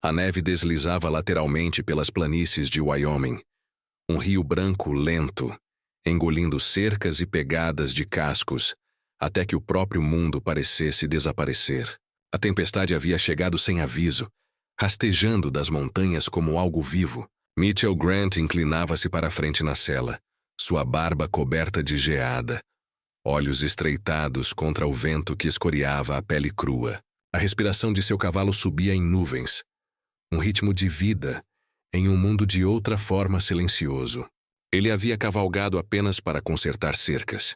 A neve deslizava lateralmente pelas planícies de Wyoming. Um rio branco lento, engolindo cercas e pegadas de cascos, até que o próprio mundo parecesse desaparecer. A tempestade havia chegado sem aviso, rastejando das montanhas como algo vivo. Mitchell Grant inclinava-se para a frente na cela, sua barba coberta de geada, olhos estreitados contra o vento que escoriava a pele crua. A respiração de seu cavalo subia em nuvens, um ritmo de vida em um mundo de outra forma silencioso. Ele havia cavalgado apenas para consertar cercas,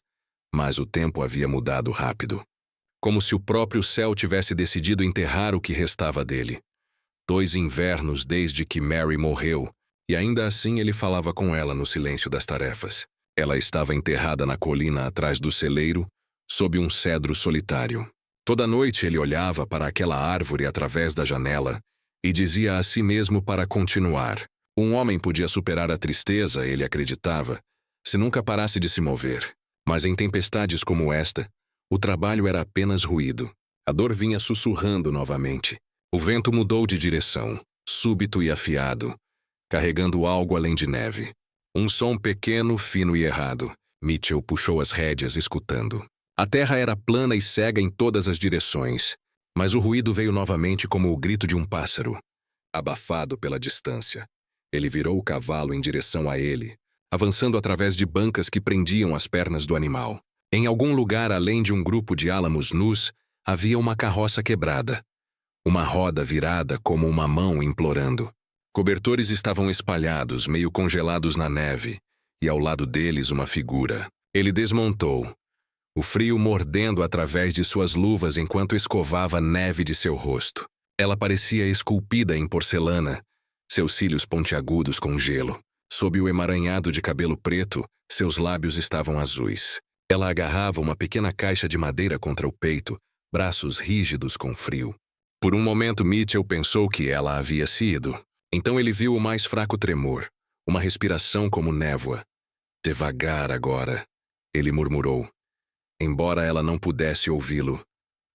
mas o tempo havia mudado rápido. Como se o próprio céu tivesse decidido enterrar o que restava dele. 2 invernos desde que Mary morreu, e ainda assim ele falava com ela no silêncio das tarefas. Ela estava enterrada na colina atrás do celeiro, sob um cedro solitário. Toda noite ele olhava para aquela árvore através da janela e dizia a si mesmo para continuar. Um homem podia superar a tristeza, ele acreditava, se nunca parasse de se mover. Mas em tempestades como esta, o trabalho era apenas ruído. A dor vinha sussurrando novamente. O vento mudou de direção, súbito e afiado, carregando algo além de neve. Um som pequeno, fino e errado. Mitchell puxou as rédeas, escutando. A terra era plana e cega em todas as direções, mas o ruído veio novamente como o grito de um pássaro, abafado pela distância. Ele virou o cavalo em direção a ele, avançando através de bancas que prendiam as pernas do animal. Em algum lugar além de um grupo de álamos nus, havia uma carroça quebrada. Uma roda virada como uma mão implorando. Cobertores estavam espalhados, meio congelados na neve, e ao lado deles uma figura. Ele desmontou, o frio mordendo através de suas luvas enquanto escovava a neve de seu rosto. Ela parecia esculpida em porcelana, seus cílios pontiagudos com gelo. Sob o emaranhado de cabelo preto, seus lábios estavam azuis. Ela agarrava uma pequena caixa de madeira contra o peito, braços rígidos com frio. Por um momento Mitchell pensou que ela havia se ido. Então ele viu o mais fraco tremor, uma respiração como névoa. Devagar agora, ele murmurou, embora ela não pudesse ouvi-lo.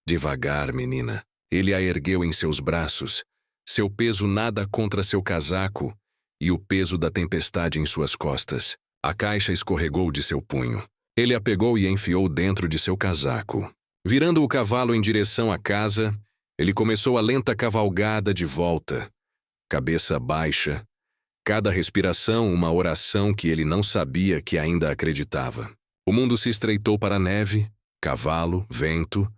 Devagar, menina. Ele a ergueu em seus braços, seu peso nada contra seu casaco e o peso da tempestade em suas costas. A caixa escorregou de seu punho. Ele a pegou e enfiou dentro de seu casaco. Virando o cavalo em direção à casa, ele começou a lenta cavalgada de volta. Cabeça baixa, cada respiração uma oração que ele não sabia que ainda acreditava. O mundo se estreitou para a neve, cavalo, vento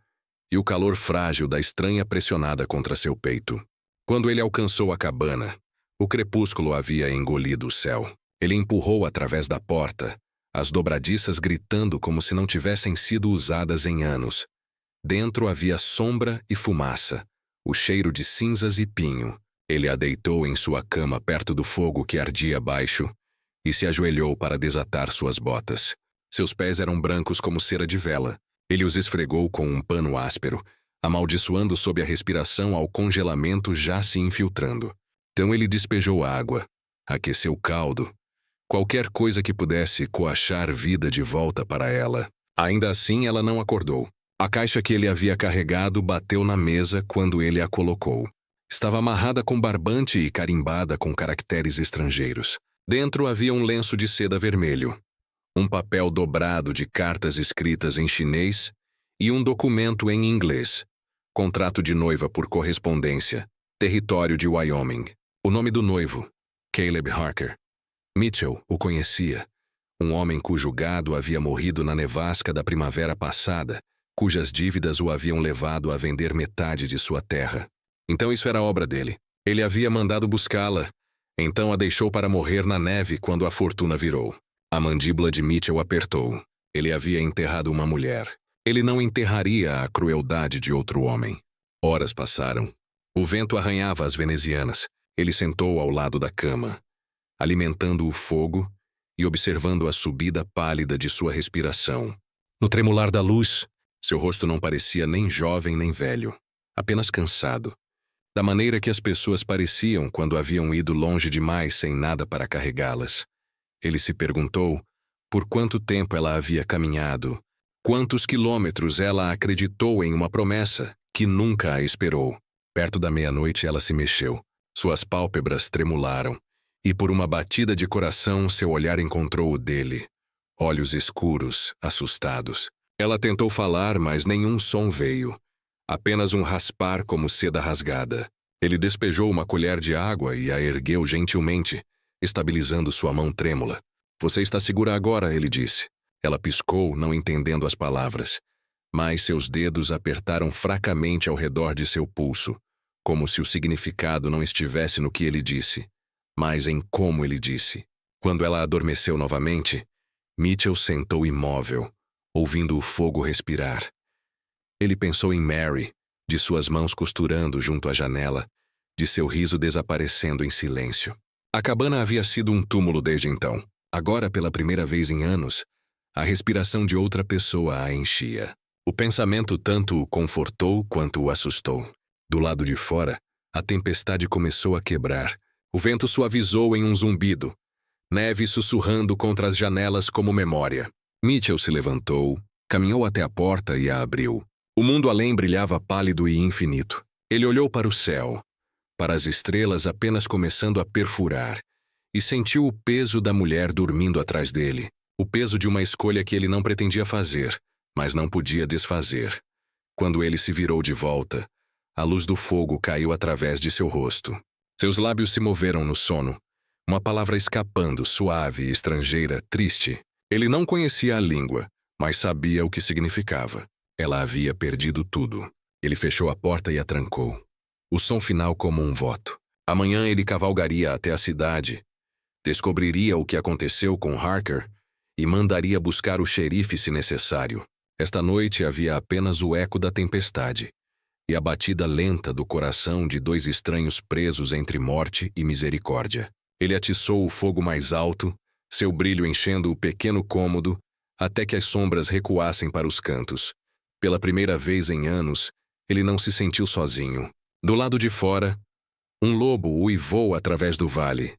e o calor frágil da estranha pressionada contra seu peito. Quando ele alcançou a cabana, o crepúsculo havia engolido o céu. Ele empurrou através da porta, as dobradiças gritando como se não tivessem sido usadas em anos. Dentro havia sombra e fumaça, o cheiro de cinzas e pinho. Ele a deitou em sua cama perto do fogo que ardia abaixo e se ajoelhou para desatar suas botas. Seus pés eram brancos como cera de vela. Ele os esfregou com um pano áspero, amaldiçoando sob a respiração ao congelamento já se infiltrando. Então ele despejou água, aqueceu o caldo, qualquer coisa que pudesse coachar vida de volta para ela. Ainda assim ela não acordou. A caixa que ele havia carregado bateu na mesa quando ele a colocou. Estava amarrada com barbante e carimbada com caracteres estrangeiros. Dentro havia um lenço de seda vermelho, um papel dobrado de cartas escritas em chinês e um documento em inglês. Contrato de noiva por correspondência, território de Wyoming. O nome do noivo, Caleb Harker. Mitchell o conhecia, um homem cujo gado havia morrido na nevasca da primavera passada, cujas dívidas o haviam levado a vender metade de sua terra. Então isso era obra dele. Ele havia mandado buscá-la, então a deixou para morrer na neve quando a fortuna virou. A mandíbula de Mitchell apertou. Ele havia enterrado uma mulher. Ele não enterraria a crueldade de outro homem. Horas passaram. O vento arranhava as venezianas. Ele sentou ao lado da cama, alimentando o fogo e observando a subida pálida de sua respiração. No tremular da luz, seu rosto não parecia nem jovem nem velho, apenas cansado. Da maneira que as pessoas pareciam quando haviam ido longe demais sem nada para carregá-las. Ele se perguntou por quanto tempo ela havia caminhado, quantos quilômetros ela acreditou em uma promessa que nunca a esperou. Perto da meia-noite ela se mexeu. Suas pálpebras tremularam, e por uma batida de coração seu olhar encontrou o dele. Olhos escuros, assustados. Ela tentou falar, mas nenhum som veio. Apenas um raspar como seda rasgada. Ele despejou uma colher de água e a ergueu gentilmente, estabilizando sua mão trêmula. Você está segura agora, ele disse. Ela piscou, não entendendo as palavras. Mas seus dedos apertaram fracamente ao redor de seu pulso, como se o significado não estivesse no que ele disse, mas em como ele disse. Quando ela adormeceu novamente, Mitchell sentou imóvel, ouvindo o fogo respirar. Ele pensou em Mary, de suas mãos costurando junto à janela, de seu riso desaparecendo em silêncio. A cabana havia sido um túmulo desde então. Agora, pela primeira vez em anos, a respiração de outra pessoa a enchia. O pensamento tanto o confortou quanto o assustou. Do lado de fora, a tempestade começou a quebrar. O vento suavizou em um zumbido. Neve sussurrando contra as janelas como memória. Mitchell se levantou, caminhou até a porta e a abriu. O mundo além brilhava pálido e infinito. Ele olhou para o céu, para as estrelas apenas começando a perfurar, e sentiu o peso da mulher dormindo atrás dele. O peso de uma escolha que ele não pretendia fazer, mas não podia desfazer. Quando ele se virou de volta, a luz do fogo caiu através de seu rosto. Seus lábios se moveram no sono, uma palavra escapando, suave, estrangeira, triste. Ele não conhecia a língua, mas sabia o que significava. Ela havia perdido tudo. Ele fechou a porta e a trancou. O som final como um voto. Amanhã ele cavalgaria até a cidade, descobriria o que aconteceu com Harker e mandaria buscar o xerife se necessário. Esta noite havia apenas o eco da tempestade e a batida lenta do coração de dois estranhos presos entre morte e misericórdia. Ele atiçou o fogo mais alto, seu brilho enchendo o pequeno cômodo, até que as sombras recuassem para os cantos. Pela primeira vez em anos, ele não se sentiu sozinho. Do lado de fora, um lobo uivou através do vale.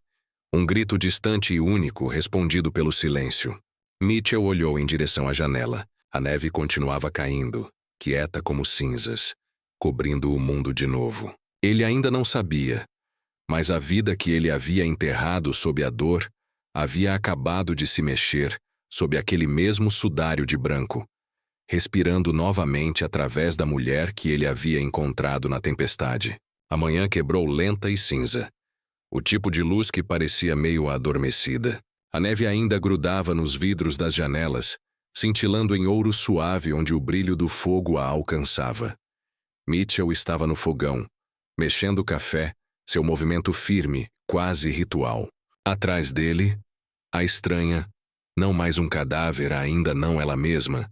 Um grito distante e único respondido pelo silêncio. Mitchell olhou em direção à janela. A neve continuava caindo, quieta como cinzas, cobrindo o mundo de novo. Ele ainda não sabia, mas a vida que ele havia enterrado sob a dor havia acabado de se mexer sob aquele mesmo sudário de branco, respirando novamente através da mulher que ele havia encontrado na tempestade. A manhã quebrou lenta e cinza, o tipo de luz que parecia meio adormecida. A neve ainda grudava nos vidros das janelas, cintilando em ouro suave onde o brilho do fogo a alcançava. Mitchell estava no fogão, mexendo o café, seu movimento firme, quase ritual. Atrás dele, a estranha, não mais um cadáver, ainda não ela mesma,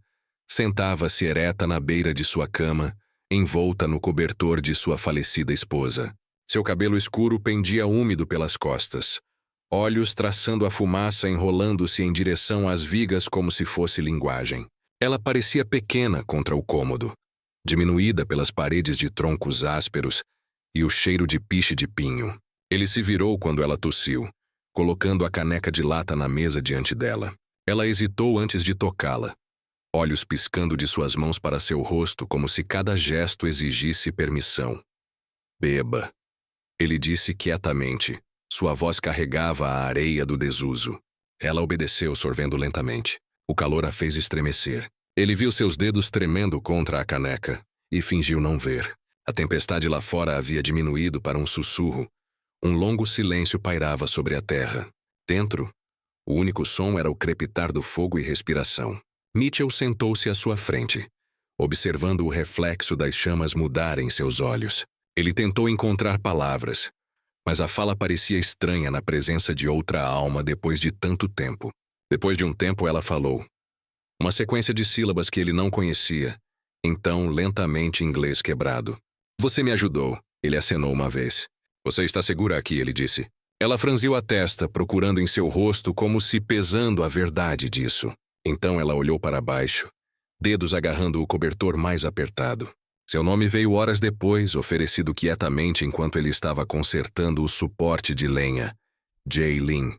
sentava-se ereta na beira de sua cama, envolta no cobertor de sua falecida esposa. Seu cabelo escuro pendia úmido pelas costas, olhos traçando a fumaça enrolando-se em direção às vigas como se fosse linguagem. Ela parecia pequena contra o cômodo, diminuída pelas paredes de troncos ásperos e o cheiro de piche de pinho. Ele se virou quando ela tossiu, colocando a caneca de lata na mesa diante dela. Ela hesitou antes de tocá-la, olhos piscando de suas mãos para seu rosto como se cada gesto exigisse permissão. Beba, ele disse quietamente. Sua voz carregava a areia do desuso. Ela obedeceu, sorvendo lentamente. O calor a fez estremecer. Ele viu seus dedos tremendo contra a caneca e fingiu não ver. A tempestade lá fora havia diminuído para um sussurro. Um longo silêncio pairava sobre a terra. Dentro, o único som era o crepitar do fogo e respiração. Mitchell sentou-se à sua frente, observando o reflexo das chamas mudar em seus olhos. Ele tentou encontrar palavras, mas a fala parecia estranha na presença de outra alma depois de tanto tempo. Depois de um tempo ela falou. Uma sequência de sílabas que ele não conhecia, então lentamente inglês quebrado. Você me ajudou, ele acenou uma vez. Você está segura aqui, ele disse. Ela franziu a testa, procurando em seu rosto como se pesando a verdade disso. Então ela olhou para baixo, dedos agarrando o cobertor mais apertado. Seu nome veio horas depois, oferecido quietamente enquanto ele estava consertando o suporte de lenha. Jaylin.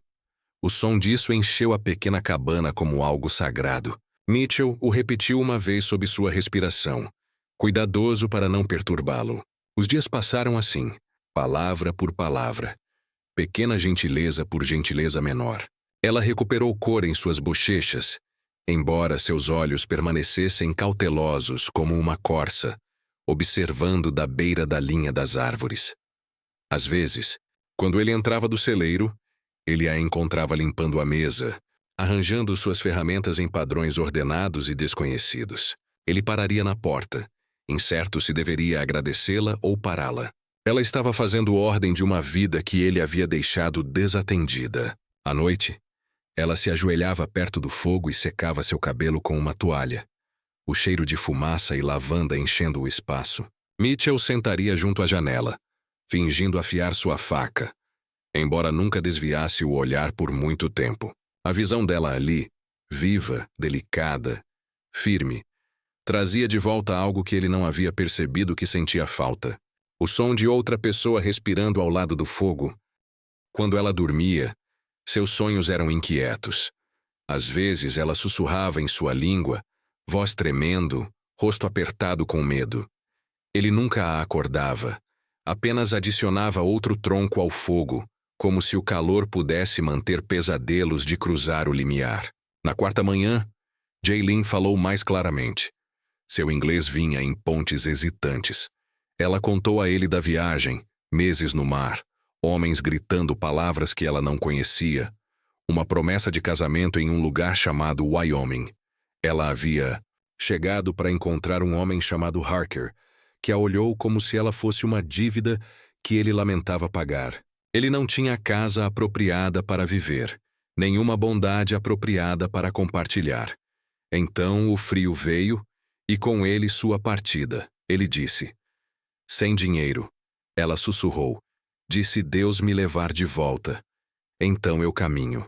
O som disso encheu a pequena cabana como algo sagrado. Mitchell o repetiu uma vez sob sua respiração, cuidadoso para não perturbá-lo. Os dias passaram assim, palavra por palavra, pequena gentileza por gentileza menor. Ela recuperou cor em suas bochechas, embora seus olhos permanecessem cautelosos como uma corça, observando da beira da linha das árvores. Às vezes, quando ele entrava do celeiro, ele a encontrava limpando a mesa, arranjando suas ferramentas em padrões ordenados e desconhecidos. Ele pararia na porta, incerto se deveria agradecê-la ou pará-la. Ela estava fazendo ordem de uma vida que ele havia deixado desatendida. À noite, ela se ajoelhava perto do fogo e secava seu cabelo com uma toalha, o cheiro de fumaça e lavanda enchendo o espaço. Mitchell sentaria junto à janela, fingindo afiar sua faca, embora nunca desviasse o olhar por muito tempo. A visão dela ali, viva, delicada, firme, trazia de volta algo que ele não havia percebido que sentia falta. O som de outra pessoa respirando ao lado do fogo. Quando ela dormia, seus sonhos eram inquietos. Às vezes ela sussurrava em sua língua, voz tremendo, rosto apertado com medo. Ele nunca a acordava, apenas adicionava outro tronco ao fogo, como se o calor pudesse manter pesadelos de cruzar o limiar. Na quarta manhã, Jaylin falou mais claramente. Seu inglês vinha em pontes hesitantes. Ela contou a ele da viagem, meses no mar, homens gritando palavras que ela não conhecia, uma promessa de casamento em um lugar chamado Wyoming. Ela havia chegado para encontrar um homem chamado Harker, que a olhou como se ela fosse uma dívida que ele lamentava pagar. Ele não tinha casa apropriada para viver, nenhuma bondade apropriada para compartilhar. Então o frio veio, e com ele sua partida. Ele disse, sem dinheiro. Ela sussurrou, disse Deus me levar de volta. Então eu caminho.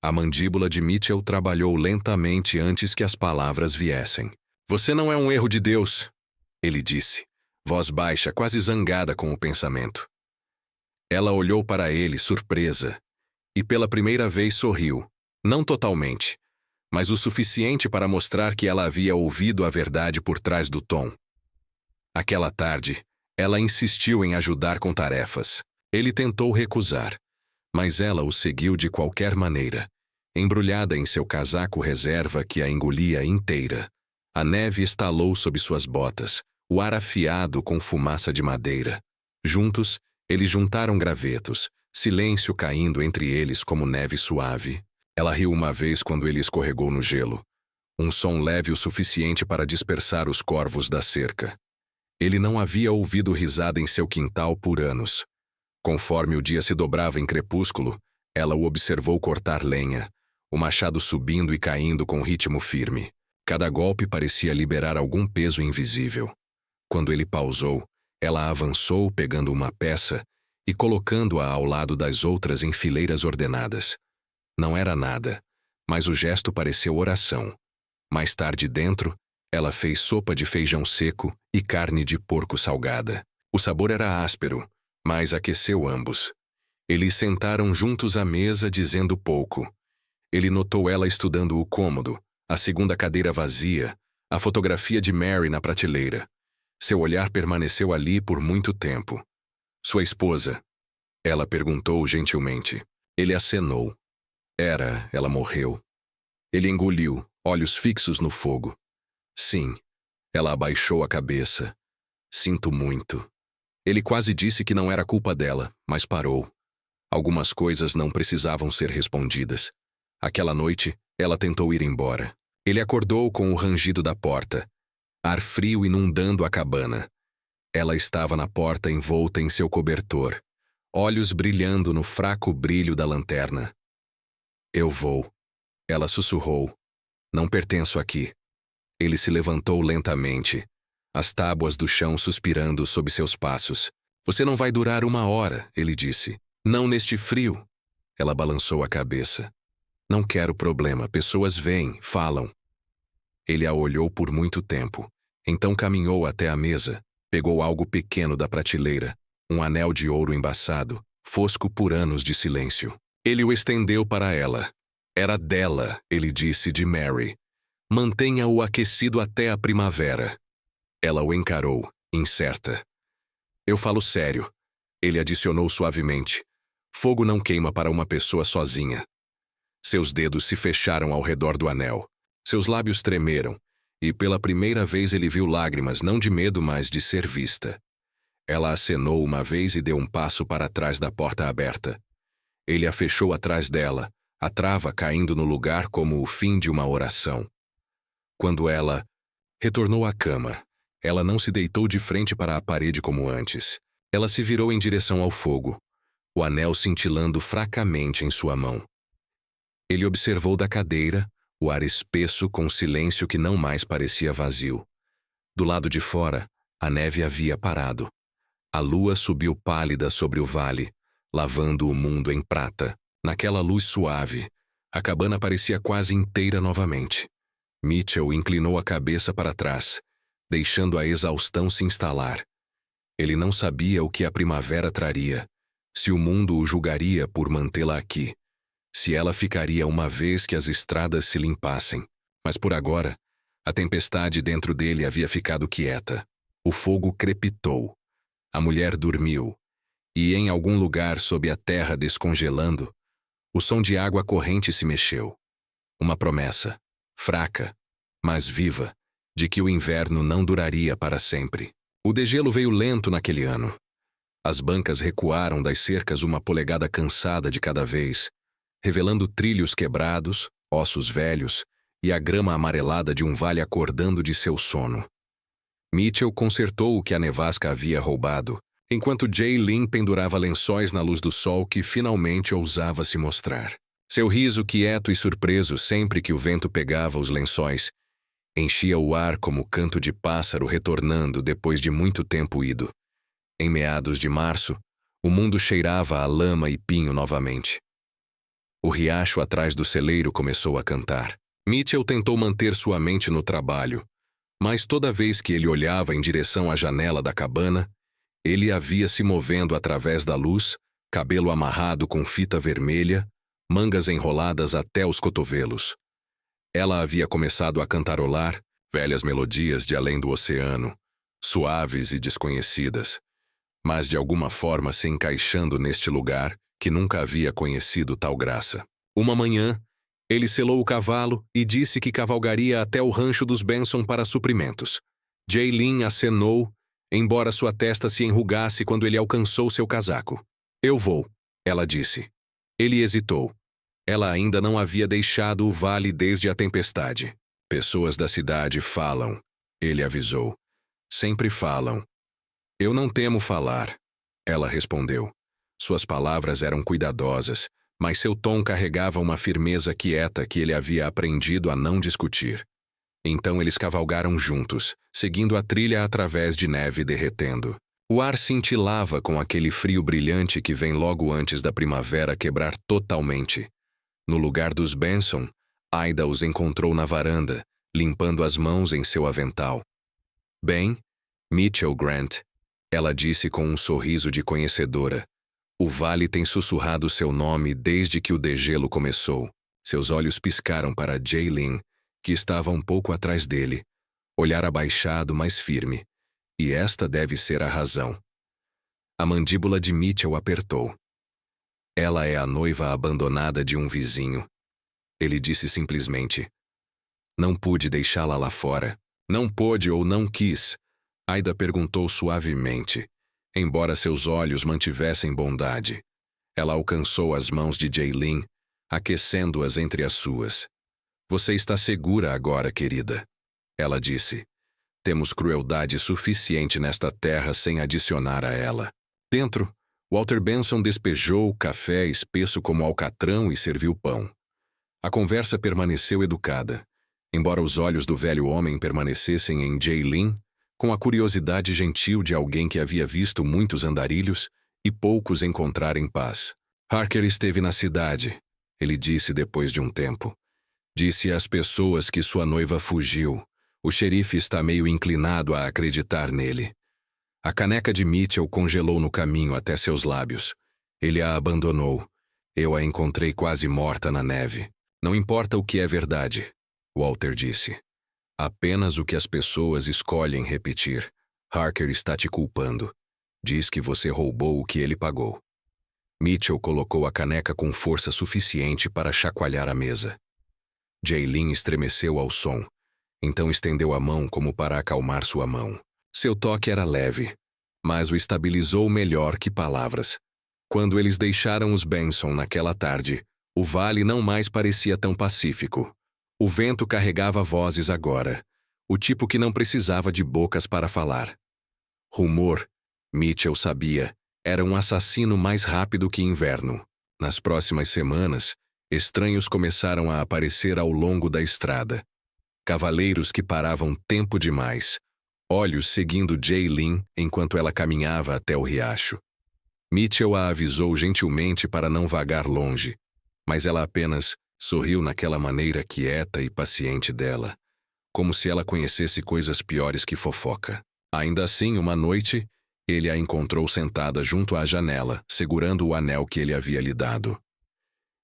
A mandíbula de Mitchell trabalhou lentamente antes que as palavras viessem. Você não é um erro de Deus, ele disse, voz baixa, quase zangada com o pensamento. Ela olhou para ele, surpresa, e pela primeira vez sorriu, não totalmente, mas o suficiente para mostrar que ela havia ouvido a verdade por trás do tom. Aquela tarde, ela insistiu em ajudar com tarefas. Ele tentou recusar, mas ela o seguiu de qualquer maneira, embrulhada em seu casaco reserva que a engolia inteira. A neve estalou sob suas botas, o ar afiado com fumaça de madeira. Juntos, eles juntaram gravetos, silêncio caindo entre eles como neve suave. Ela riu uma vez quando ele escorregou no gelo. Um som leve o suficiente para dispersar os corvos da cerca. Ele não havia ouvido risada em seu quintal por anos. Conforme o dia se dobrava em crepúsculo, ela o observou cortar lenha, o machado subindo e caindo com ritmo firme. Cada golpe parecia liberar algum peso invisível. Quando ele pausou, ela avançou pegando uma peça e colocando-a ao lado das outras em fileiras ordenadas. Não era nada, mas o gesto pareceu oração. Mais tarde dentro, ela fez sopa de feijão seco e carne de porco salgada. O sabor era áspero, mas aqueceu ambos. Eles sentaram juntos à mesa dizendo pouco. Ele notou ela estudando o cômodo, a segunda cadeira vazia, a fotografia de Mary na prateleira. Seu olhar permaneceu ali por muito tempo. Sua esposa? Ela perguntou gentilmente. Ele acenou. Ela morreu. Ele engoliu, olhos fixos no fogo. Sim. Ela abaixou a cabeça. Sinto muito. Ele quase disse que não era culpa dela, mas parou. Algumas coisas não precisavam ser respondidas. Aquela noite, ela tentou ir embora. Ele acordou com o rangido da porta. Ar frio inundando a cabana. Ela estava na porta envolta em seu cobertor, olhos brilhando no fraco brilho da lanterna. Eu vou. Ela sussurrou. Não pertenço aqui. Ele se levantou lentamente, as tábuas do chão suspirando sob seus passos. Você não vai durar 1 hora, ele disse. Não neste frio. Ela balançou a cabeça. Não quero problema, pessoas vêm, falam. Ele a olhou por muito tempo. Então caminhou até a mesa, pegou algo pequeno da prateleira, um anel de ouro embaçado, fosco por anos de silêncio. Ele o estendeu para ela. Era dela, ele disse de Mary. Mantenha-o aquecido até a primavera. Ela o encarou, incerta. Eu falo sério. Ele adicionou suavemente. Fogo não queima para uma pessoa sozinha. Seus dedos se fecharam ao redor do anel. Seus lábios tremeram, e pela primeira vez ele viu lágrimas não de medo, mas de ser vista. Ela acenou uma vez e deu um passo para trás da porta aberta. Ele a fechou atrás dela, a trava caindo no lugar como o fim de uma oração. Quando ela retornou à cama, ela não se deitou de frente para a parede como antes. Ela se virou em direção ao fogo, o anel cintilando fracamente em sua mão. Ele observou da cadeira, o ar espesso com silêncio que não mais parecia vazio. Do lado de fora, a neve havia parado. A lua subiu pálida sobre o vale, lavando o mundo em prata. Naquela luz suave, a cabana parecia quase inteira novamente. Mitchell inclinou a cabeça para trás, deixando a exaustão se instalar. Ele não sabia o que a primavera traria, se o mundo o julgaria por mantê-la aqui, se ela ficaria uma vez que as estradas se limpassem. Mas por agora, a tempestade dentro dele havia ficado quieta. O fogo crepitou. A mulher dormiu. E em algum lugar sob a terra descongelando, o som de água corrente se mexeu. Uma promessa, fraca, mas viva, de que o inverno não duraria para sempre. O degelo veio lento naquele ano. As bancas recuaram das cercas uma polegada cansada de cada vez, revelando trilhos quebrados, ossos velhos e a grama amarelada de um vale acordando de seu sono. Mitchell consertou o que a nevasca havia roubado, enquanto Jaylin pendurava lençóis na luz do sol que finalmente ousava se mostrar. Seu riso quieto e surpreso sempre que o vento pegava os lençóis enchia o ar como canto de pássaro retornando depois de muito tempo ido. Em meados de março, o mundo cheirava a lama e pinho novamente. O riacho atrás do celeiro começou a cantar. Mitchell tentou manter sua mente no trabalho, mas toda vez que ele olhava em direção à janela da cabana, ele a via se movendo através da luz, cabelo amarrado com fita vermelha, mangas enroladas até os cotovelos. Ela havia começado a cantarolar velhas melodias de além do oceano, suaves e desconhecidas, mas de alguma forma se encaixando neste lugar que nunca havia conhecido tal graça. Uma manhã, ele selou o cavalo e disse que cavalgaria até o rancho dos Benson para suprimentos. Jaylin acenou, embora sua testa se enrugasse quando ele alcançou seu casaco. "Eu vou", ela disse. Ele hesitou. Ela ainda não havia deixado o vale desde a tempestade. "Pessoas da cidade falam", ele avisou. "Sempre falam." "Eu não temo falar", ela respondeu. Suas palavras eram cuidadosas, mas seu tom carregava uma firmeza quieta que ele havia aprendido a não discutir. Então eles cavalgaram juntos, seguindo a trilha através de neve derretendo. O ar cintilava com aquele frio brilhante que vem logo antes da primavera quebrar totalmente. No lugar dos Benson, Aida os encontrou na varanda, limpando as mãos em seu avental. "Bem, Mitchell Grant", ela disse com um sorriso de conhecedora. "O vale tem sussurrado seu nome desde que o degelo começou." Seus olhos piscaram para Jaylin, que estava um pouco atrás dele, olhar abaixado, mas firme. E esta deve ser a razão. A mandíbula de Mitchell apertou. "Ela é a noiva abandonada de um vizinho." Ele disse simplesmente. "Não pude deixá-la lá fora." "Não pôde ou não quis?" Aida perguntou suavemente, embora seus olhos mantivessem bondade. Ela alcançou as mãos de Jaylin, aquecendo-as entre as suas. "Você está segura agora, querida?" ela disse. "Temos crueldade suficiente nesta terra sem adicionar a ela." Dentro, Walter Benson despejou café espesso como alcatrão e serviu pão. A conversa permaneceu educada, embora os olhos do velho homem permanecessem em Jaylin, com a curiosidade gentil de alguém que havia visto muitos andarilhos e poucos encontrar em paz. "Harker esteve na cidade", ele disse depois de um tempo. "Disse às pessoas que sua noiva fugiu. O xerife está meio inclinado a acreditar nele." A caneca de Mitchell congelou no caminho até seus lábios. Ele a abandonou. "Eu a encontrei quase morta na neve." "Não importa o que é verdade", Walter disse. "Apenas o que as pessoas escolhem repetir. Harker está te culpando." Diz que você roubou o que ele pagou. Mitchell colocou a caneca com força suficiente para chacoalhar a mesa. Jaylin estremeceu ao som, então estendeu a mão como para acalmar sua mão. Seu toque era leve, mas o estabilizou melhor que palavras. Quando eles deixaram os Benson naquela tarde, o vale não mais parecia tão pacífico. O vento carregava vozes agora, o tipo que não precisava de bocas para falar. Rumor, Mitchell sabia, era um assassino mais rápido que inverno. Nas próximas semanas, estranhos começaram a aparecer ao longo da estrada. Cavaleiros que paravam tempo demais, olhos seguindo Jaylin enquanto ela caminhava até o riacho. Mitchell a avisou gentilmente para não vagar longe, mas ela apenas sorriu naquela maneira quieta e paciente dela, como se ela conhecesse coisas piores que fofoca. Ainda assim, uma noite, ele a encontrou sentada junto à janela, segurando o anel que ele havia lhe dado.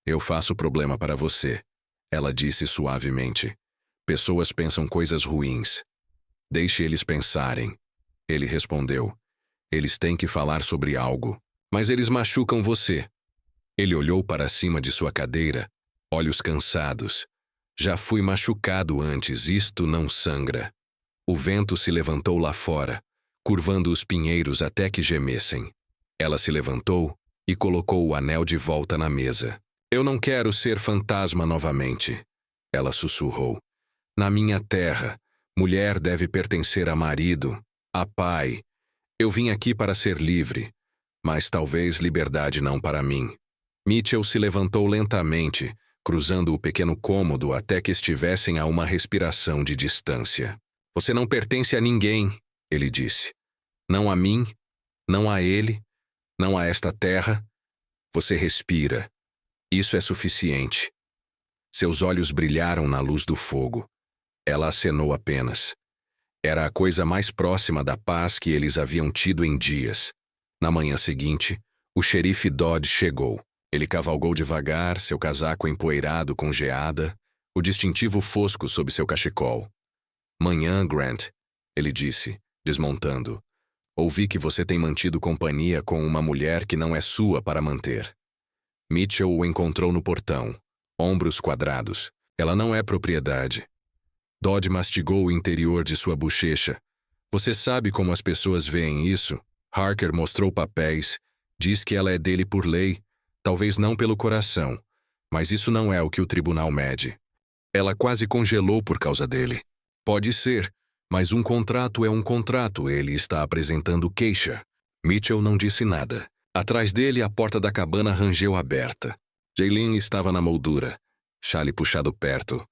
Eu faço problema para você, ela disse suavemente. Pessoas pensam coisas ruins. Deixe eles pensarem. Ele respondeu. Eles têm que falar sobre algo, mas eles machucam você. Ele olhou para cima de sua cadeira, olhos cansados. Já fui machucado antes, isto não sangra. O vento se levantou lá fora, curvando os pinheiros até que gemessem. Ela se levantou e colocou o anel de volta na mesa. Eu não quero ser fantasma novamente, ela sussurrou. Na minha terra, mulher deve pertencer a marido, a pai. Eu vim aqui para ser livre, mas talvez liberdade não para mim. Mitchell se levantou lentamente, cruzando o pequeno cômodo até que estivessem a uma respiração de distância. Você não pertence a ninguém, ele disse. Não a mim, não a ele, não a esta terra. Você respira. Isso é suficiente. Seus olhos brilharam na luz do fogo. Ela acenou apenas. Era a coisa mais próxima da paz que eles haviam tido em dias. Na manhã seguinte, o xerife Dodd chegou. Ele cavalgou devagar, seu casaco empoeirado com geada, o distintivo fosco sob seu cachecol. Manhã, Grant, ele disse, desmontando. Ouvi que você tem mantido companhia com uma mulher que não é sua para manter. Mitchell o encontrou no portão, ombros quadrados. Ela não é propriedade. Dodd mastigou o interior de sua bochecha. Você sabe como as pessoas veem isso? Harker mostrou papéis. Diz que ela é dele por lei. Talvez não pelo coração. Mas isso não é o que o tribunal mede. Ela quase congelou por causa dele. Pode ser, mas um contrato é um contrato. Ele está apresentando queixa. Mitchell não disse nada. Atrás dele, a porta da cabana rangeu aberta. Jaylin estava na moldura, chale puxado perto.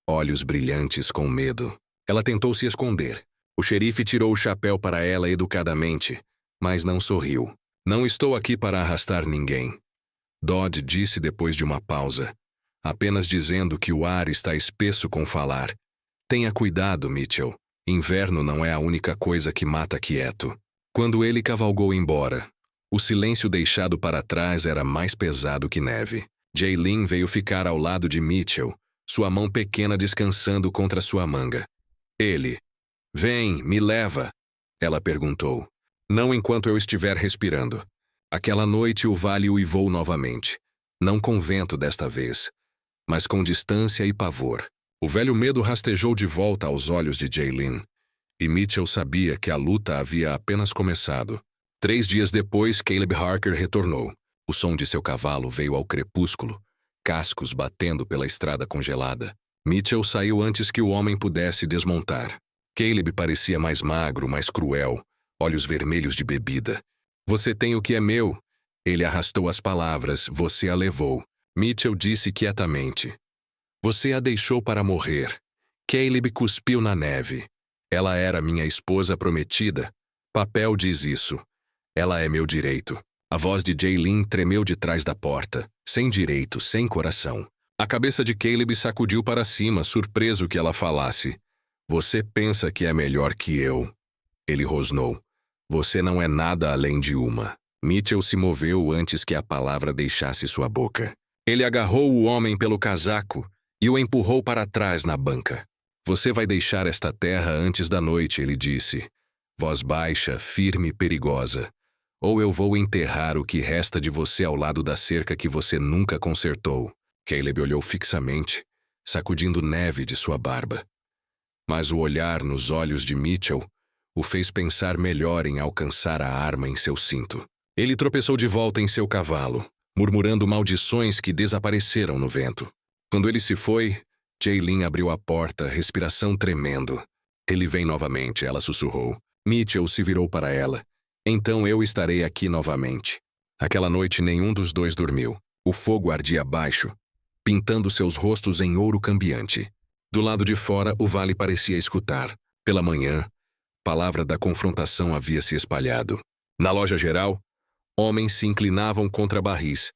Olhos brilhantes com medo. Ela tentou se esconder. O xerife tirou o chapéu para ela educadamente, mas não sorriu. Não estou aqui para arrastar ninguém. Dodd disse depois de uma pausa, apenas dizendo que o ar está espesso com falar. Tenha cuidado, Mitchell. Inverno não é a única coisa que mata quieto. Quando ele cavalgou embora, o silêncio deixado para trás era mais pesado que neve. Jaylin veio ficar ao lado de Mitchell, sua mão pequena descansando contra sua manga. Ele. Vem, me leva, ela perguntou. Não enquanto eu estiver respirando. Aquela noite o vale uivou novamente. Não com vento desta vez, mas com distância e pavor. O velho medo rastejou de volta aos olhos de Jaylin, e Mitchell sabia que a luta havia apenas começado. 3 dias depois, Caleb Harker retornou. O som de seu cavalo veio ao crepúsculo, cascos batendo pela estrada congelada. Mitchell saiu antes que o homem pudesse desmontar. Caleb parecia mais magro, mais cruel, olhos vermelhos de bebida. Você tem o que é meu. Ele arrastou as palavras, você a levou. Mitchell disse quietamente. Você a deixou para morrer. Caleb cuspiu na neve. Ela era minha esposa prometida. Papel diz isso. Ela é meu direito. A voz de Jaylin tremeu de trás da porta, sem direito, sem coração. A cabeça de Caleb sacudiu para cima, surpreso que ela falasse. Você pensa que é melhor que eu. Ele rosnou. Você não é nada além de uma. Mitchell se moveu antes que a palavra deixasse sua boca. Ele agarrou o homem pelo casaco e o empurrou para trás na banca. Você vai deixar esta terra antes da noite, ele disse. Voz baixa, firme e perigosa. ou eu vou enterrar o que resta de você ao lado da cerca que você nunca consertou. Caleb olhou fixamente, sacudindo neve de sua barba. Mas o olhar nos olhos de Mitchell o fez pensar melhor em alcançar a arma em seu cinto. Ele tropeçou de volta em seu cavalo, murmurando maldições que desapareceram no vento. Quando ele se foi, Jaylin abriu a porta, respiração tremendo. Ele vem novamente, ela sussurrou. Mitchell se virou para ela. Então eu estarei aqui novamente. Aquela noite nenhum dos dois dormiu. O fogo ardia abaixo, pintando seus rostos em ouro cambiante. Do lado de fora, o vale parecia escutar. Pela manhã, palavra da confrontação havia se espalhado. Na loja geral, homens se inclinavam contra barris,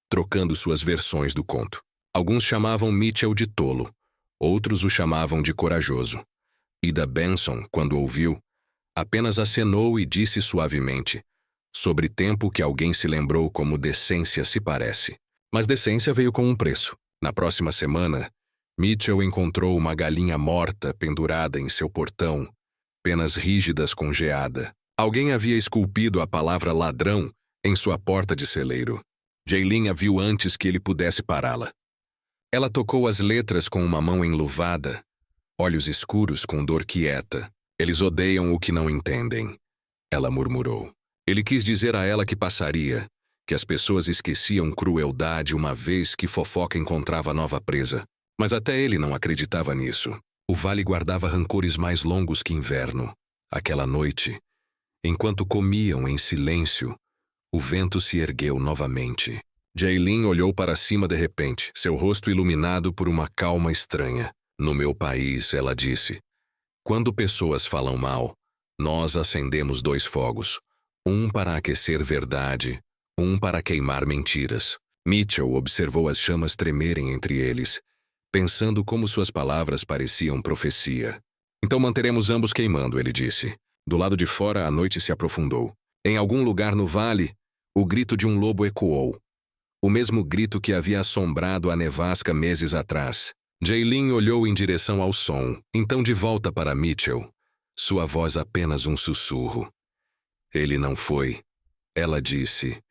trocando suas versões do conto. Alguns chamavam Mitchell de tolo, outros o chamavam de corajoso. Ida Benson, quando ouviu, apenas acenou e disse suavemente, sobre tempo que alguém se lembrou como decência se parece. Mas decência veio com um preço. Na próxima semana, Mitchell encontrou uma galinha morta pendurada em seu portão, penas rígidas com geada. Alguém havia esculpido a palavra ladrão em sua porta de celeiro. Jaylin a viu antes que ele pudesse pará-la. Ela tocou as letras com uma mão enluvada, olhos escuros com dor quieta. Eles odeiam o que não entendem, ela murmurou. Ele quis dizer a ela que passaria, que as pessoas esqueciam crueldade uma vez que fofoca encontrava nova presa. Mas até ele não acreditava nisso. O vale guardava rancores mais longos que inverno. Aquela noite, enquanto comiam em silêncio, o vento se ergueu novamente. Jaylin olhou para cima de repente, seu rosto iluminado por uma calma estranha. No meu país, ela disse, quando pessoas falam mal, nós acendemos 2 fogos. Um para aquecer verdade, um para queimar mentiras. Mitchell observou as chamas tremerem entre eles, pensando como suas palavras pareciam profecia. Então manteremos ambos queimando, ele disse. Do lado de fora, a noite se aprofundou. Em algum lugar no vale, o grito de um lobo ecoou. O mesmo grito que havia assombrado a nevasca meses atrás. Jaylin olhou em direção ao som, então de volta para Mitchell. Sua voz apenas um sussurro. Ele não foi. Ela disse.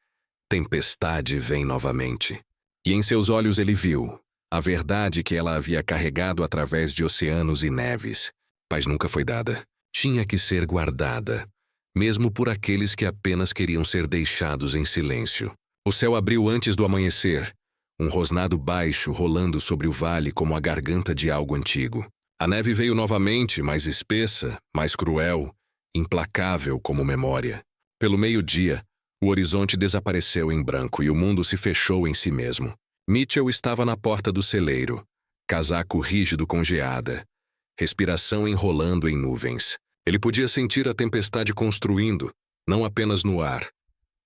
Tempestade vem novamente. E em seus olhos ele viu a verdade que ela havia carregado através de oceanos e neves. Paz nunca foi dada. Tinha que ser guardada, mesmo por aqueles que apenas queriam ser deixados em silêncio. O céu abriu antes do amanhecer, um rosnado baixo rolando sobre o vale como a garganta de algo antigo. A neve veio novamente, mais espessa, mais cruel, implacável como memória. Pelo meio-dia, o horizonte desapareceu em branco e o mundo se fechou em si mesmo. Mitchell estava na porta do celeiro, casaco rígido com geada, respiração enrolando em nuvens. Ele podia sentir a tempestade construindo, não apenas no ar,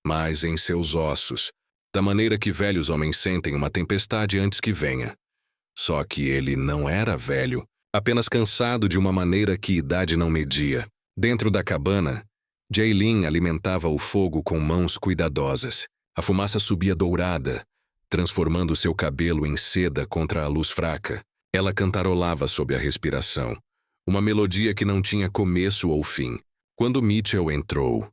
mas em seus ossos, da maneira que velhos homens sentem uma tempestade antes que venha. Só que ele não era velho, apenas cansado de uma maneira que idade não media. Dentro da cabana, Jaylin alimentava o fogo com mãos cuidadosas. A fumaça subia dourada, transformando seu cabelo em seda contra a luz fraca. Ela cantarolava sob a respiração, uma melodia que não tinha começo ou fim. Quando Mitchell entrou,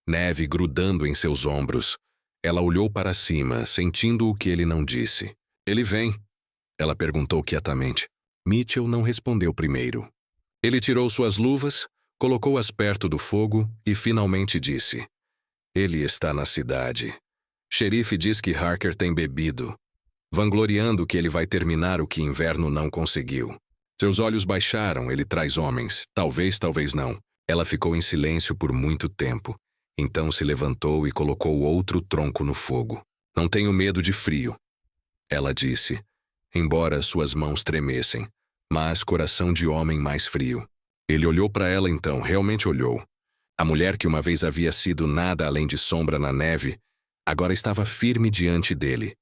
neve grudando em seus ombros, ela olhou para cima, sentindo o que ele não disse. Ele vem? Ela perguntou quietamente. Mitchell não respondeu primeiro. Ele tirou suas luvas, colocou-as perto do fogo e finalmente disse. Ele está na cidade. Xerife diz que Harker tem bebido, vangloriando que ele vai terminar o que inverno não conseguiu. Seus olhos baixaram, ele traz homens. Talvez, talvez não. Ela ficou em silêncio por muito tempo. Então se levantou e colocou outro tronco no fogo. Não tenho medo de frio, ela disse, embora suas mãos tremessem, mas coração de homem mais frio. Ele olhou para ela então, realmente olhou. A mulher que uma vez havia sido nada além de sombra na neve, agora estava firme diante dele.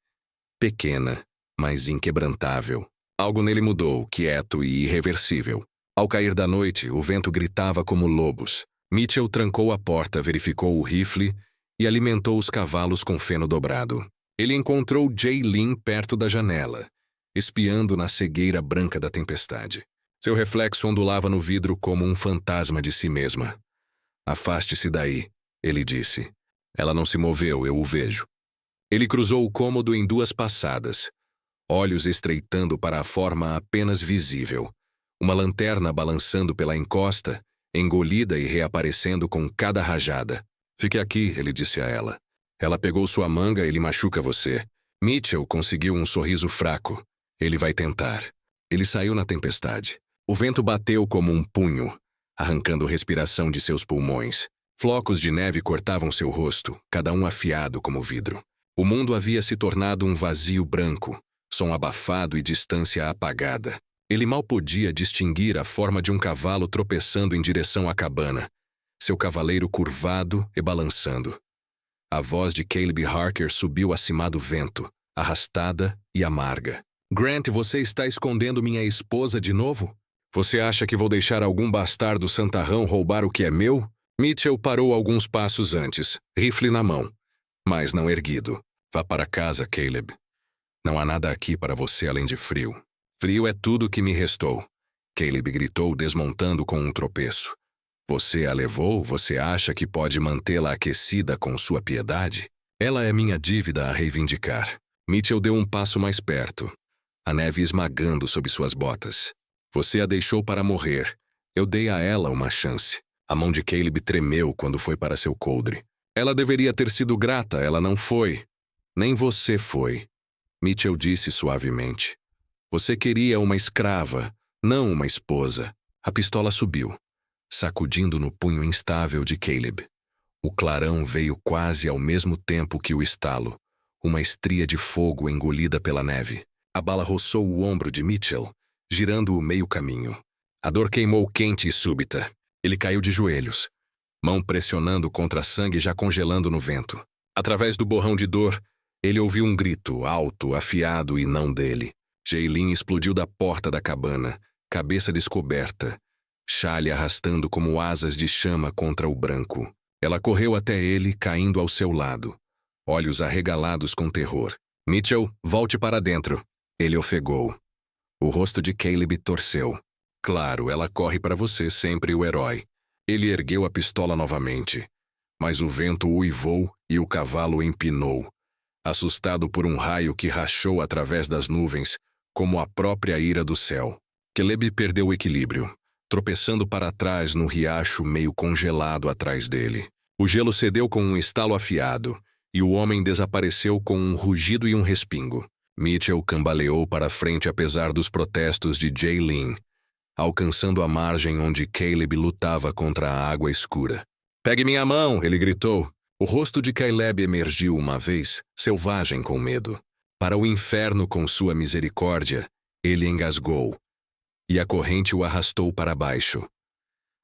Pequena, mas inquebrantável. Algo nele mudou, quieto e irreversível. Ao cair da noite, o vento gritava como lobos. Mitchell trancou a porta, verificou o rifle e alimentou os cavalos com feno dobrado. Ele encontrou Jaylin perto da janela, espiando na cegueira branca da tempestade. Seu reflexo ondulava no vidro como um fantasma de si mesma. Afaste-se daí, ele disse. Ela não se moveu, eu o vejo. Ele cruzou o cômodo em 2 passadas, olhos estreitando para a forma apenas visível. Uma lanterna balançando pela encosta, engolida e reaparecendo com cada rajada. Fique aqui, ele disse a ela. Ela pegou sua manga, ele machuca você. Mitchell conseguiu um sorriso fraco. Ele vai tentar. Ele saiu na tempestade. O vento bateu como um punho, arrancando respiração de seus pulmões. Flocos de neve cortavam seu rosto, cada um afiado como vidro. O mundo havia se tornado um vazio branco, som abafado e distância apagada. Ele mal podia distinguir a forma de um cavalo tropeçando em direção à cabana, seu cavaleiro curvado e balançando. A voz de Caleb Harker subiu acima do vento, arrastada e amarga. Grant, você está escondendo minha esposa de novo? Você acha que vou deixar algum bastardo santarrão roubar o que é meu? Mitchell parou alguns passos antes, rifle na mão, mas não erguido. Vá para casa, Caleb. Não há nada aqui para você além de frio. Frio é tudo que me restou. Caleb gritou, desmontando com um tropeço. Você a levou? Você acha que pode mantê-la aquecida com sua piedade? Ela é minha dívida a reivindicar. Mitchell deu um passo mais perto, a neve esmagando sob suas botas. Você a deixou para morrer. Eu dei a ela uma chance. A mão de Caleb tremeu quando foi para seu coldre. Ela deveria ter sido grata, ela não foi. Nem você foi. Mitchell disse suavemente. Você queria uma escrava, não uma esposa. A pistola subiu, sacudindo no punho instável de Caleb. O clarão veio quase ao mesmo tempo que o estalo, uma estria de fogo engolida pela neve. A bala roçou o ombro de Mitchell, girando-o meio caminho. A dor queimou quente e súbita. Ele caiu de joelhos, mão pressionando contra sangue já congelando no vento. Através do borrão de dor, ele ouviu um grito, alto, afiado e não dele. Jaylin explodiu da porta da cabana, cabeça descoberta, chale arrastando como asas de chama contra o branco. Ela correu até ele, caindo ao seu lado, olhos arregalados com terror. Mitchell, volte para dentro. Ele ofegou. O rosto de Caleb torceu. Claro, ela corre para você, sempre o herói. Ele ergueu a pistola novamente, mas o vento uivou e o cavalo empinou, assustado por um raio que rachou através das nuvens, como a própria ira do céu. Caleb perdeu o equilíbrio, tropeçando para trás no riacho meio congelado atrás dele. O gelo cedeu com um estalo afiado, e o homem desapareceu com um rugido e um respingo. Mitchell cambaleou para frente apesar dos protestos de Jaylin, alcançando a margem onde Caleb lutava contra a água escura. Pegue minha mão, ele gritou. O rosto de Caleb emergiu uma vez, selvagem com medo. Para o inferno com sua misericórdia, ele engasgou, e a corrente o arrastou para baixo.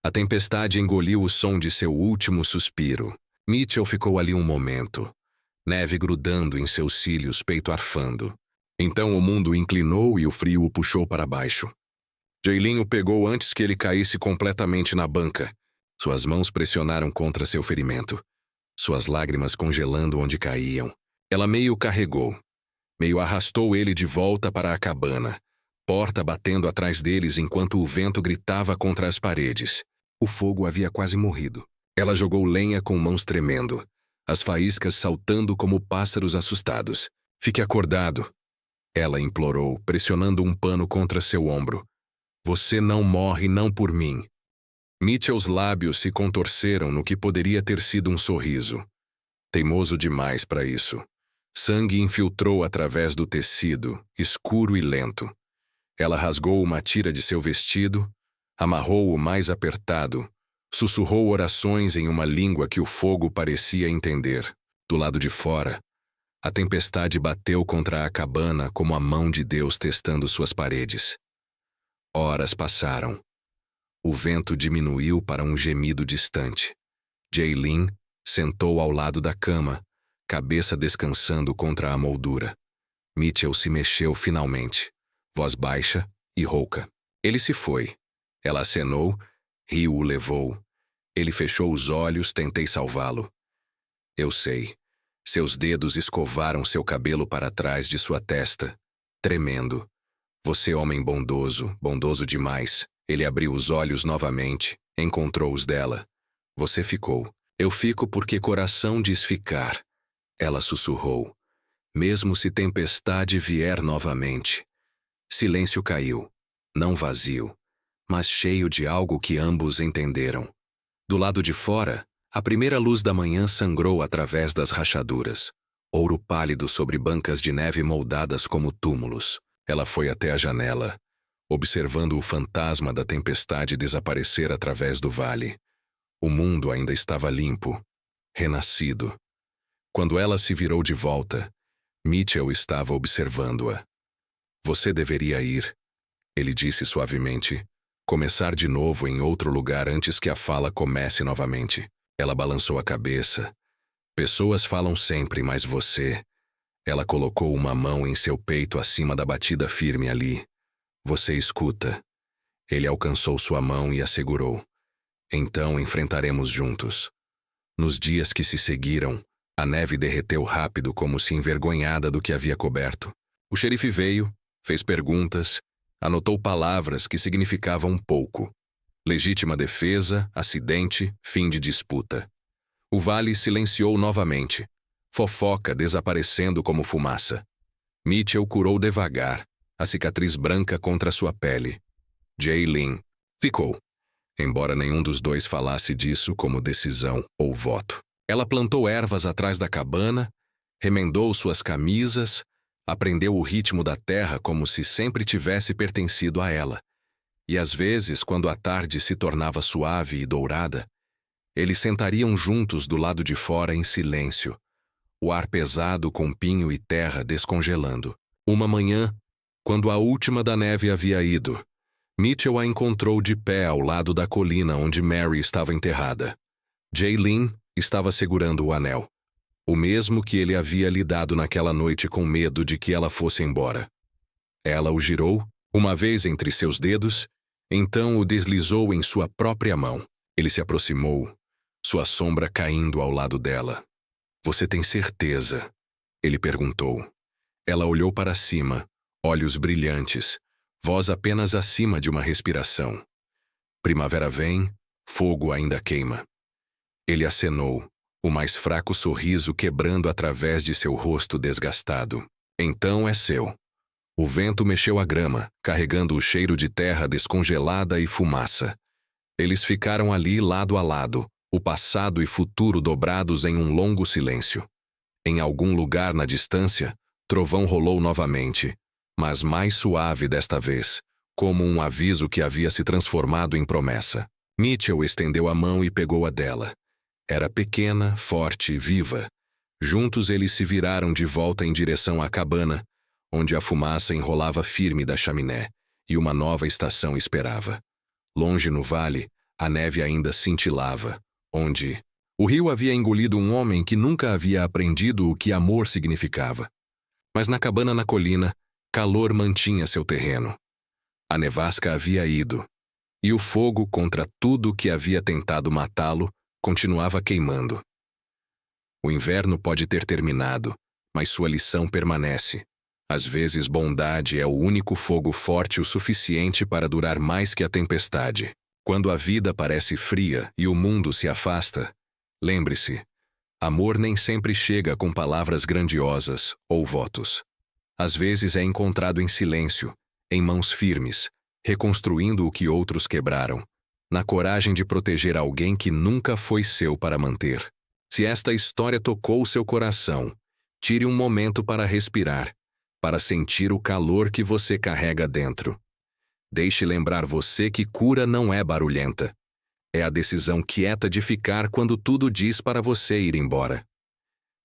A tempestade engoliu o som de seu último suspiro. Mitchell ficou ali um momento, neve grudando em seus cílios, peito arfando. Então o mundo inclinou e o frio o puxou para baixo. Jaylin o pegou antes que ele caísse completamente na banca. Suas mãos pressionaram contra seu ferimento, suas lágrimas congelando onde caíam. Ela meio carregou, meio arrastou ele de volta para a cabana, porta batendo atrás deles enquanto o vento gritava contra as paredes. O fogo havia quase morrido. Ela jogou lenha com mãos tremendo, as faíscas saltando como pássaros assustados. Fique acordado, ela implorou, pressionando um pano contra seu ombro. Você não morre não por mim. Mitchell's lábios se contorceram no que poderia ter sido um sorriso. Teimoso demais para isso. Sangue infiltrou através do tecido, escuro e lento. Ela rasgou uma tira de seu vestido, amarrou-o mais apertado, sussurrou orações em uma língua que o fogo parecia entender. Do lado de fora, a tempestade bateu contra a cabana como a mão de Deus testando suas paredes. Horas passaram. O vento diminuiu para um gemido distante. Jaylin sentou ao lado da cama, cabeça descansando contra a moldura. Mitchell se mexeu finalmente, voz baixa e rouca. Ele se foi. Ela acenou, Rio o levou. Ele fechou os olhos, tentei salvá-lo. Eu sei. Seus dedos escovaram seu cabelo para trás de sua testa, tremendo. Você, homem bondoso, bondoso demais. Ele abriu os olhos novamente, encontrou os dela. Você ficou. Eu fico porque coração diz ficar, ela sussurrou. Mesmo se tempestade vier novamente. Silêncio caiu, não vazio, mas cheio de algo que ambos entenderam. Do lado de fora, a primeira luz da manhã sangrou através das rachaduras. Ouro pálido sobre bancas de neve moldadas como túmulos. Ela foi até a janela, observando o fantasma da tempestade desaparecer através do vale. O mundo ainda estava limpo, renascido. Quando ela se virou de volta, Mitchell estava observando-a. Você deveria ir, ele disse suavemente. Começar de novo em outro lugar antes que a fala comece novamente. Ela balançou a cabeça. Pessoas falam sempre, mas você... Ela colocou uma mão em seu peito acima da batida firme ali. Você escuta. Ele alcançou sua mão e a segurou. Então enfrentaremos juntos. Nos dias que se seguiram, a neve derreteu rápido como se envergonhada do que havia coberto. O xerife veio, fez perguntas, anotou palavras que significavam pouco. Legítima defesa, acidente, fim de disputa. O vale silenciou novamente. Fofoca desaparecendo como fumaça. Mitchell curou devagar, a cicatriz branca contra sua pele. Jaylin ficou, embora nenhum dos dois falasse disso como decisão ou voto. Ela plantou ervas atrás da cabana, remendou suas camisas, aprendeu o ritmo da terra como se sempre tivesse pertencido a ela. E às vezes, quando a tarde se tornava suave e dourada, eles sentariam juntos do lado de fora em silêncio, o ar pesado com pinho e terra descongelando. Uma manhã, quando a última da neve havia ido, Mitchell a encontrou de pé ao lado da colina onde Mary estava enterrada. Jaylin estava segurando o anel, o mesmo que ele havia lhe dado naquela noite com medo de que ela fosse embora. Ela o girou, uma vez entre seus dedos, então o deslizou em sua própria mão. Ele se aproximou, sua sombra caindo ao lado dela. Você tem certeza? Ele perguntou. Ela olhou para cima, olhos brilhantes, voz apenas acima de uma respiração. Primavera vem, fogo ainda queima. Ele acenou, o mais fraco sorriso quebrando através de seu rosto desgastado. Então é seu. O vento mexeu a grama, carregando o cheiro de terra descongelada e fumaça. Eles ficaram ali lado a lado, o passado e futuro dobrados em um longo silêncio. Em algum lugar na distância, trovão rolou novamente, mas mais suave desta vez, como um aviso que havia se transformado em promessa. Mitchell estendeu a mão e pegou a dela. Era pequena, forte, viva. Juntos eles se viraram de volta em direção à cabana, onde a fumaça enrolava firme da chaminé, e uma nova estação esperava. Longe no vale, a neve ainda cintilava, onde o rio havia engolido um homem que nunca havia aprendido o que amor significava. Mas na cabana na colina, calor mantinha seu terreno. A nevasca havia ido, e o fogo contra tudo que havia tentado matá-lo continuava queimando. O inverno pode ter terminado, mas sua lição permanece. Às vezes, bondade é o único fogo forte o suficiente para durar mais que a tempestade. Quando a vida parece fria e o mundo se afasta, lembre-se, amor nem sempre chega com palavras grandiosas ou votos. Às vezes é encontrado em silêncio, em mãos firmes, reconstruindo o que outros quebraram, na coragem de proteger alguém que nunca foi seu para manter. Se esta história tocou seu coração, tire um momento para respirar, para sentir o calor que você carrega dentro. Deixe lembrar você que cura não é barulhenta. É a decisão quieta de ficar quando tudo diz para você ir embora.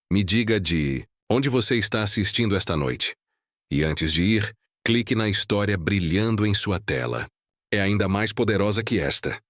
Me diga de onde você está assistindo esta noite. E antes de ir, clique na história brilhando em sua tela. É ainda mais poderosa que esta.